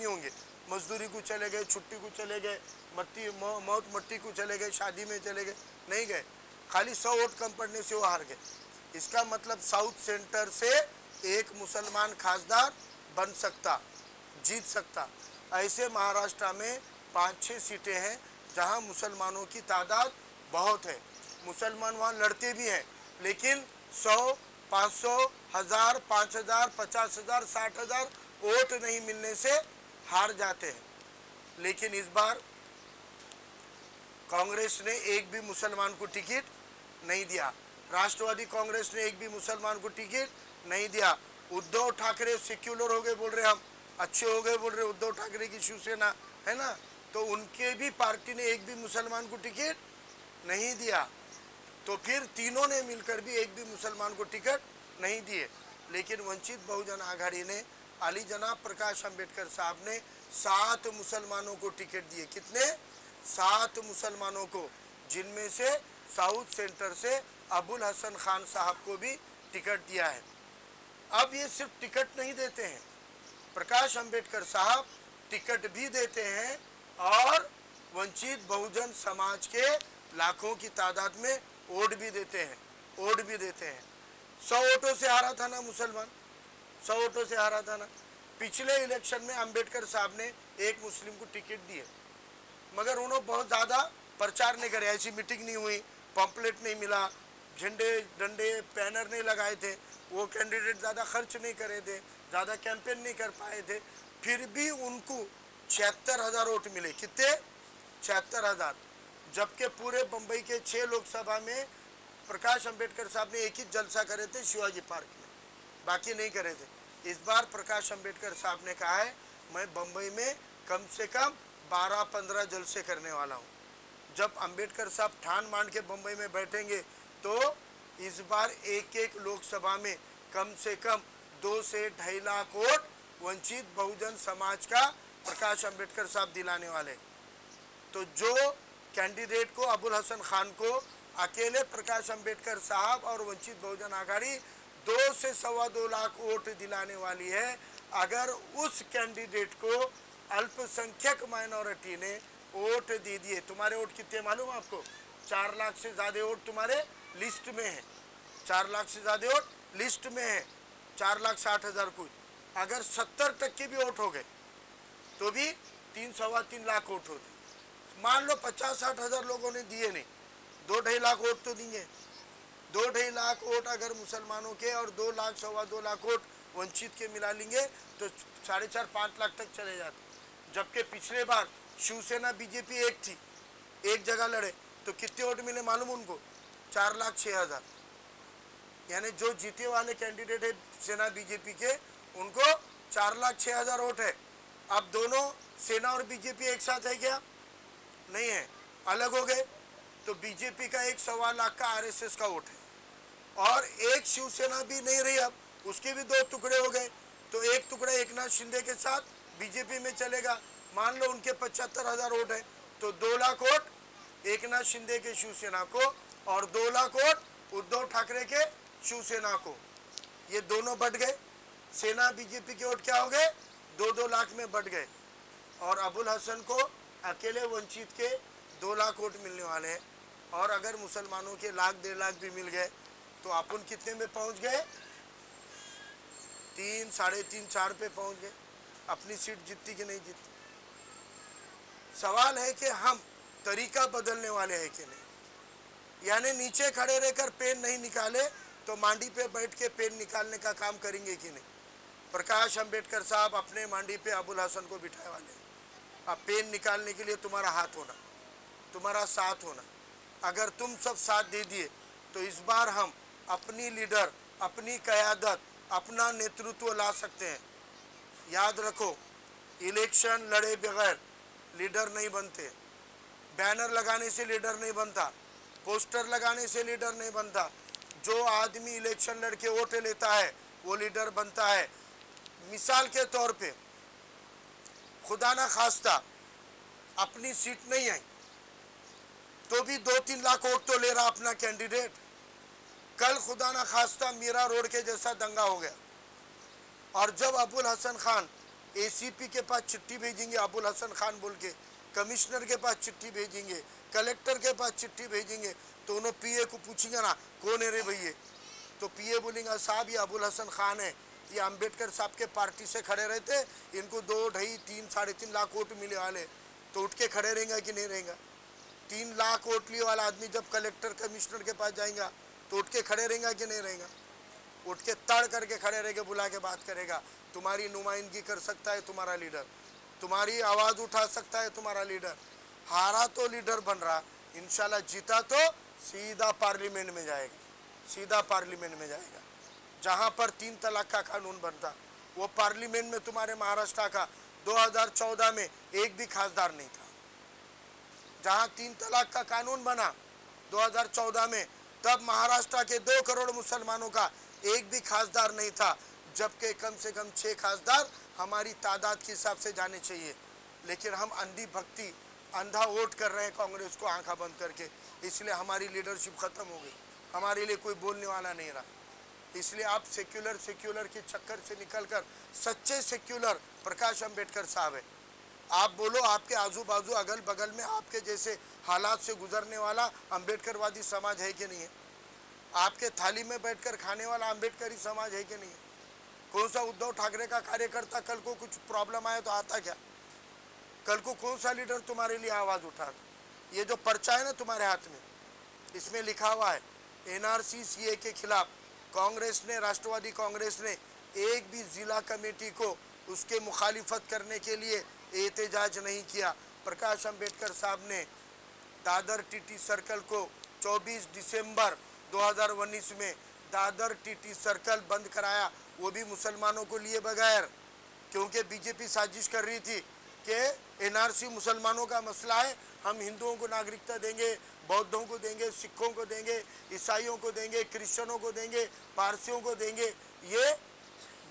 नहीं होंगे, मजदूरी को चले गए, छुट्टी को चले गए, मौत मट्टी को चले गए, शादी में चले गए, नहीं गए, खाली 100 वोट कम पड़ने से वो हार गए। इसका मतलब साउथ सेंटर से एक मुसलमान खासदार बन सकता, जीत सकता। ऐसे महाराष्ट्र में 5-6 सीटें हैं जहां मुसलमानों की तादाद बहुत है, मुसलमान वहां लड़ते भी हैं, लेकिन 100, 500, 1000, 5000, 50,000, 60,000 वोट नहीं मिलने से हार जाते हैं। लेकिन इस बार कांग्रेस ने एक भी मुसलमान को टिकट नहीं दिया, राष्ट्रवादी कांग्रेस ने एक भी मुसलमान को टिकट नहीं दिया। उद्धव ठाकरे सेक्युलर हो गए बोल रहे, हम अच्छे हो गए बोल रहे, उद्धव ठाकरे की शिवसेना है ना, तो उनके भी पार्टी ने एक भी मुसलमान को टिकट नहीं दिया। तो फिर तीनों ने मिलकर भी एक भी मुसलमान को टिकट नहीं दिए। लेकिन वंचित बहुजन आघाड़ी ने अली जनाब प्रकाश अंबेडकर साहब ने 7 मुसलमानों को टिकट दिए। कितने? 7 मुसलमानों को, जिनमें से साउथ सेंटर से अबुल हसन खान साहब को भी टिकट दिया है। अब ये सिर्फ टिकट नहीं देते हैं, प्रकाश अंबेडकर साहब टिकट भी देते हैं और वंचित बहुजन समाज के लाखों की तादाद में वोट भी देते हैं, वोट भी देते हैं। 100 वोटों से हारा था ना मुसलमान, 100 वोटों से हारा था ना। पिछले इलेक्शन में अंबेडकर साहब ने एक मुस्लिम को टिकट दिए, मगर उन्होंने बहुत ज़्यादा प्रचार नहीं करे, ऐसी मीटिंग नहीं हुई, पम्पलेट नहीं मिला, झंडे डंडे बैनर नहीं लगाए थे, वो कैंडिडेट ज़्यादा खर्च नहीं करे थे, ज़्यादा कैंपेन नहीं कर पाए थे, फिर भी उनको 76,000 वोट मिले। कितने? 76,000। जबकि पूरे बम्बई के 6 लोकसभा में प्रकाश अंबेडकर साहब ने एक ही जलसा करे थे शिवाजी पार्क में, बाकी नहीं करे थे। इस बार प्रकाश अंबेडकर साहब ने कहा है मैं बम्बई में कम से कम 12-15 जलसे करने वाला हूँ। जब अंबेडकर साहब ठान मान के बम्बई में बैठेंगे तो इस बार एक लोकसभा में कम से कम 2 से 2.5 लाख वोट वंचित बहुजन समाज का प्रकाश अंबेडकर साहब दिलाने वाले। तो जो कैंडिडेट को अबुल हसन खान को अकेले प्रकाश अंबेडकर साहब और वंचित बहुजन आघाड़ी 2 से 2.25 लाख वोट दिलाने वाली है, अगर उस कैंडिडेट को अल्पसंख्यक माइनॉरिटी ने वोट दे दिए, तुम्हारे वोट कितने मालूम आपको? 4 लाख से ज़्यादा वोट तुम्हारे लिस्ट में है, 4 लाख से ज़्यादा वोट लिस्ट में है, 4,60,000 कुछ। अगर 70% भी वोट हो गए तो भी 3-3.25 लाख वोट होते। मान लो 50-60,000 लोगों ने दिए नहीं, 2-2.5 लाख वोट तो देंगे। 2-2.5 लाख वोट अगर मुसलमानों के और 2 लाख 2.25 लाख वोट वंचित के मिला लेंगे तो 4.5-5 लाख तक चले जाते। जबकि पिछले बार शिवसेना बीजेपी एक थी, एक जगह लड़े, तो कितने वोट मिले मालूम उनको? 4,06,000। यानी जो जीते वाले कैंडिडेट है सेना बीजेपी के, उनको 4,06,000 वोट है। अब दोनों सेना और बीजेपी एक साथ है क्या? नहीं है, अलग हो गए। तो बीजेपी का 1.25 लाख का आरएसएस का वोट है और एक शिवसेना भी नहीं रही, अब उसके भी 2 टुकड़े हो गए। तो एक टुकड़ा एकनाथ शिंदे के साथ बीजेपी में चलेगा। मान लो उनके 75,000 वोट है, तो 2 लाख वोट एकनाथ शिंदे के शिवसेना को और 2 लाख वोट उद्धव ठाकरे के शिवसेना को, ये दोनों बढ़ गए। सेना बीजेपी के वोट क्या हो गए? 2-2 लाख में बढ़ गए। और अबुल हसन को अकेले वंचित के 2 लाख वोट मिलने वाले हैं। और अगर मुसलमानों के 1-1.5 लाख भी मिल गए तो अपन कितने में पहुंच गए? 3, 3.5, 4 पे पहुंच गए। अपनी सीट जीतती कि नहीं जीतती? सवाल है कि हम तरीका बदलने वाले हैं कि नहीं। यानी नीचे खड़े रहकर पेन नहीं निकाले तो मांडी पे बैठ के पेन निकालने का काम करेंगे कि नहीं। प्रकाश अंबेडकर साहब अपने मांडी पे अबुल हसन को बिठाए वाले। अब पेन निकालने के लिए तुम्हारा हाथ होना, तुम्हारा साथ होना। अगर तुम सब साथ दे दिए तो इस बार हम अपनी लीडर, अपनी क़यादत, अपना नेतृत्व ला सकते हैं। याद रखो, इलेक्शन लड़े बगैर लीडर नहीं बनते, बैनर लगाने से लीडर नहीं बनता, पोस्टर लगाने से लीडर नहीं बनता। जो आदमी इलेक्शन लड़के वोट लेता है वो लीडर बनता है। मिसाल के तौर पे, खुदा ना खास्ता अपनी सीट नहीं आई तो भी 2-3 लाख वोट तो ले रहा अपना कैंडिडेट। कल खुदा ना खास्ता मीरा रोड के जैसा दंगा हो गया और जब अबुल हसन खान एसीपी के पास चिट्ठी भेजेंगे अबुल हसन खान बोल के, कमिश्नर के पास चिट्ठी भेजेंगे, कलेक्टर के पास चिट्ठी भेजेंगे, तो उन्होंने पीए को पूछेंगे ना कौन है रे भैया, तो पीए बोलेंगे साहब ये अबुल हसन खान है, ये अंबेडकर साहब के पार्टी से खड़े रहते, इनको 2, 2.5, 3, 3.5 लाख वोट मिले वाले, तो उठ के खड़े रहेंगे कि नहीं रहेगा? 3 लाख वोट लिए वाला आदमी जब कलेक्टर कमिश्नर के पास जाएगा तो उठ के खड़े रहेगा कि नहीं रहेगा? उठ के तड़ करके खड़े रह के बुला के बात करेगा। तुम्हारी नुमाइंदगी कर सकता है तुम्हारा लीडर, तुम्हारी आवाज़ उठा सकता है तुम्हारा लीडर। हारा तो लीडर बन रहा, इंशाल्लाह जीता तो सीधा पार्लियामेंट में जाएगा, सीधा पार्लियामेंट में जाएगा। जहाँ पर 3 तलाक का कानून बनता, वो पार्लियामेंट में तुम्हारे महाराष्ट्र का 2014 में एक भी खासदार नहीं था। जहाँ 3 तलाक का कानून बना 2014 में, तब महाराष्ट्र के 2 करोड़ मुसलमानों का एक भी खासदार नहीं था, जबकि कम से कम 6 खासदार हमारी तादाद के हिसाब से जाने चाहिए। लेकिन हम अंधी भक्ति, अंधा वोट कर रहे हैं कांग्रेस को आंखा बंद करके, इसलिए हमारी लीडरशिप खत्म हो गई, हमारे लिए कोई बोलने वाला नहीं रहा। इसलिए आप सेक्युलर के चक्कर से निकलकर सच्चे सेक्युलर प्रकाश अंबेडकर साहब है। आप बोलो आपके आजू बाजू अगल बगल में आपके जैसे हालात से गुजरने वाला अंबेडकरवादी समाज है कि नहीं है? आपके थाली में बैठकर खाने वाला अंबेडकरी समाज है कि नहीं है? कौन सा उद्धव ठाकरे का कार्यकर्ता कल को कुछ प्रॉब्लम आए तो आता क्या? कल को कौन सा लीडर तुम्हारे लिए आवाज़ उठाता? ये जो पर्चा है ना तुम्हारे हाथ में, इसमें लिखा हुआ है एनआरसी सीए के खिलाफ कांग्रेस ने, राष्ट्रवादी कांग्रेस ने एक भी जिला कमेटी को उसके मुखालिफत करने के लिए एहतजाज नहीं किया। प्रकाश अंबेडकर साहब ने दादर टीटी सर्कल को 24 दिसंबर 2019 में दादर टीटी सर्कल बंद कराया, वो भी मुसलमानों को लिए बगैर, क्योंकि बीजेपी साजिश कर रही थी कि एनआरसी मुसलमानों का मसला है, हम हिंदुओं को नागरिकता देंगे, बौद्धों को देंगे, सिखों को देंगे, ईसाइयों को देंगे, क्रिश्चियनों को देंगे, पारसियों को देंगे। ये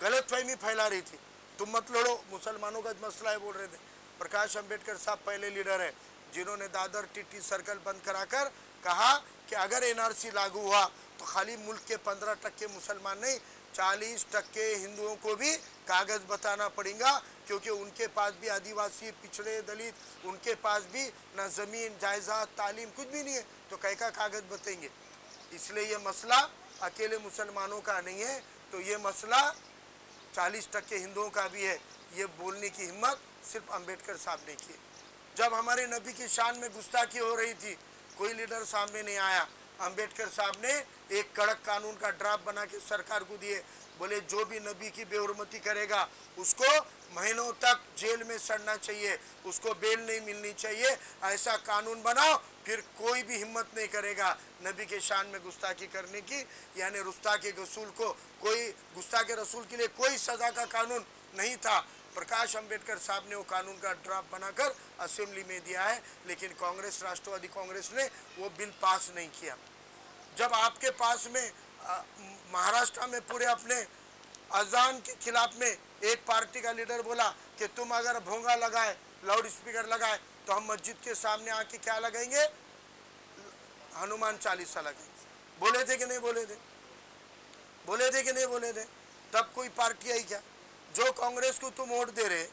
गलतफहमी फैला रही थी, तुम मत लड़ो, मुसलमानों का मसला है बोल रहे थे। प्रकाश अंबेडकर साहब पहले लीडर है जिन्होंने दादर टीटी सर्कल बंद कराकर कहा कि अगर एनआरसी लागू हुआ तो खाली मुल्क के 15% मुसलमान नहीं, 40% हिंदुओं को भी कागज बताना पड़ेगा, क्योंकि उनके पास भी आदिवासी, पिछड़े, दलित, उनके पास भी ना ज़मीन, जायदाद, तालीम कुछ भी नहीं है, तो कहीं का कागज बताएंगे? इसलिए ये मसला अकेले मुसलमानों का नहीं है, तो ये मसला 40% हिंदुओं का भी है। ये बोलने की हिम्मत सिर्फ अंबेडकर साहब ने की। जब हमारे नबी की शान में गुस्ताखी हो रही थी, कोई लीडर सामने नहीं आया। अंबेडकर साहब ने एक कड़क कानून का ड्राफ्ट बना के सरकार को दिए, बोले जो भी नबी की बेहुरमती करेगा उसको महीनों तक जेल में सड़ना चाहिए, उसको बेल नहीं मिलनी चाहिए, ऐसा कानून बनाओ, फिर कोई भी हिम्मत नहीं करेगा नबी के शान में गुस्ताखी करने की। यानी गुस्ताखे रसूल को, कोई गुस्ताखे रसूल के लिए कोई सज़ा का कानून नहीं था। प्रकाश अंबेडकर साहब ने वो कानून का ड्राफ्ट बनाकर असेंबली में दिया है, लेकिन कांग्रेस, राष्ट्रवादी कांग्रेस ने वो बिल पास नहीं किया। जब आपके पास में महाराष्ट्र में पूरे अपने अजान के खिलाफ में एक पार्टी का लीडर बोला कि तुम अगर भोंगा लगाए, लाउड स्पीकर लगाए, तो हम मस्जिद के सामने आके क्या लगाएंगे? हनुमान चालीसा लगाएंगे। बोले थे कि नहीं बोले थे? बोले थे कि नहीं बोले थे? तब कोई पार्टी आई क्या? जो कांग्रेस को तुम वोट दे रहे,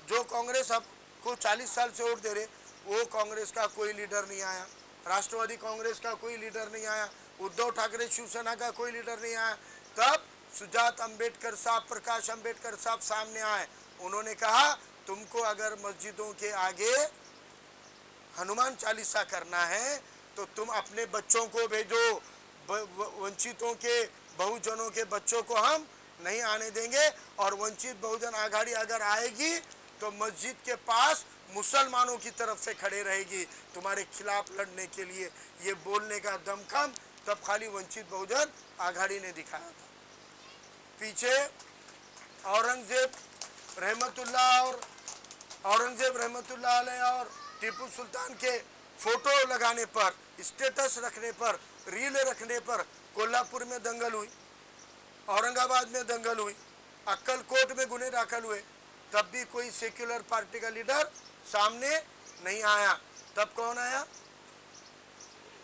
जो कांग्रेस आपको 40 साल से वोट दे रहे, वो कांग्रेस का कोई लीडर नहीं आया, राष्ट्रवादी कांग्रेस का कोई लीडर नहीं आया, उद्धव ठाकरे शिवसेना का कोई लीडर नहीं आया। तब सुजात अंबेडकर साहब, प्रकाश अंबेडकर साहब सामने आए। उन्होंने कहा तुमको अगर मस्जिदों के आगे हनुमान चालीसा करना है तो तुम अपने बच्चों को भेजो, वंचितों के, बहुजनों के बच्चों को हम नहीं आने देंगे, और वंचित बहुजन आघाड़ी अगर आएगी तो मस्जिद के पास मुसलमानों की तरफ से खड़े रहेगी तुम्हारे खिलाफ लड़ने के लिए। ये बोलने का दमखम तब खाली वंचित बहुजन आघाड़ी ने दिखाया था। पीछे औरंगजेब रहमतुल्लाह अलैह और टीपू सुल्तान के फोटो लगाने पर, स्टेटस रखने पर, रील रखने पर कोल्हापुर में दंगल हुई, औरंगाबाद में दंगल हुई, अक्कलकोट में गुने दाखिल हुए, तब भी कोई सेक्युलर पार्टी का लीडर सामने नहीं आया। तब कौन आया?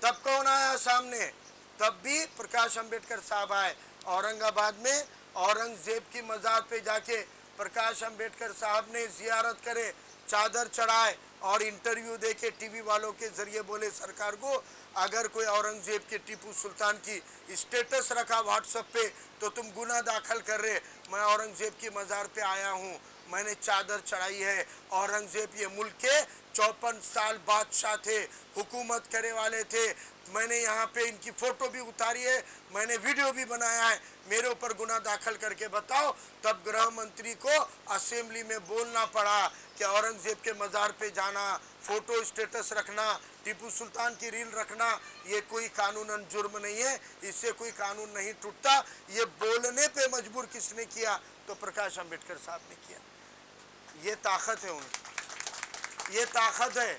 तब कौन आया सामने? तब भी प्रकाश अंबेडकर साहब आए। औरंगाबाद में औरंगजेब की मज़ार पे जाके प्रकाश अंबेडकर साहब ने जियारत करे, चादर चढ़ाए और इंटरव्यू देके टीवी वालों के जरिए बोले सरकार को, अगर कोई औरंगजेब के टीपू सुल्तान की स्टेटस रखा व्हाट्सएप पे तो तुम गुनाह दाखिल कर रहे। मैं औरंगजेब की मज़ार पे आया हूँ, मैंने चादर चढ़ाई है। औरंगजेब ये मुल्क के 54 साल बादशाह थे, हुकूमत करे वाले थे। मैंने यहाँ पे इनकी फ़ोटो भी उतारी है, मैंने वीडियो भी बनाया है। मेरे ऊपर गुनाह दाखिल करके बताओ। तब गृह मंत्री को असेंबली में बोलना पड़ा कि औरंगजेब के मज़ार पे जाना, फ़ोटो स्टेटस रखना, टीपू सुल्तान की रील रखना, ये कोई कानूनन जुर्म नहीं है, इससे कोई कानून नहीं टूटता। ये बोलने पे मजबूर किसने किया? तो प्रकाश अंबेडकर साहब ने किया। ये ताकत है उनकी, ये ताकत है।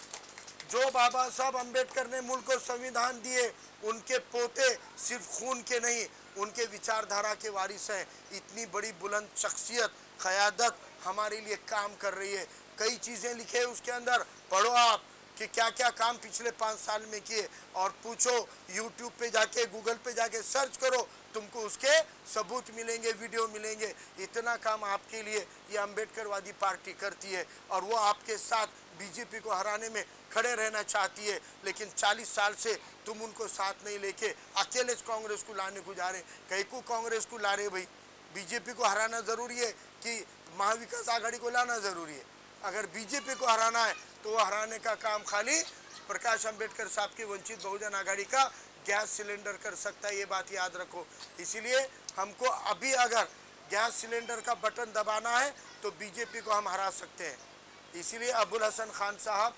जो बाबा साहब अंबेडकर ने मुल्क को संविधान दिए, उनके पोते सिर्फ खून के नहीं, उनके विचारधारा के वारिस हैं। इतनी बड़ी बुलंद शख्सियत, क़यादत हमारे लिए काम कर रही है। कई चीज़ें लिखे हैं उसके अंदर, पढ़ो आप कि क्या क्या काम पिछले 5 साल में किए, और पूछो यूट्यूब पे जाके, गूगल पे जाके सर्च करो, तुमको उसके सबूत मिलेंगे, वीडियो मिलेंगे। इतना काम आपके लिए ये अंबेडकरवादी पार्टी करती है, और वो आपके साथ बीजेपी को हराने में खड़े रहना चाहती है। लेकिन 40 साल से तुम उनको साथ नहीं लेके अकेले कांग्रेस को लाने को जा रहे। कहीं को कांग्रेस को ला रहे भाई? बीजेपी को हराना ज़रूरी है कि महाविकास आघाड़ी को लाना ज़रूरी है? अगर बीजेपी को हराना है तो वो हराने का काम खाली प्रकाश अंबेडकर साहब की वंचित बहुजन आघाड़ी का गैस सिलेंडर कर सकता है, ये बात याद रखो। इसीलिए हमको अभी अगर गैस सिलेंडर का बटन दबाना है तो बीजेपी को हम हरा सकते हैं। इसीलिए अबुल हसन खान साहब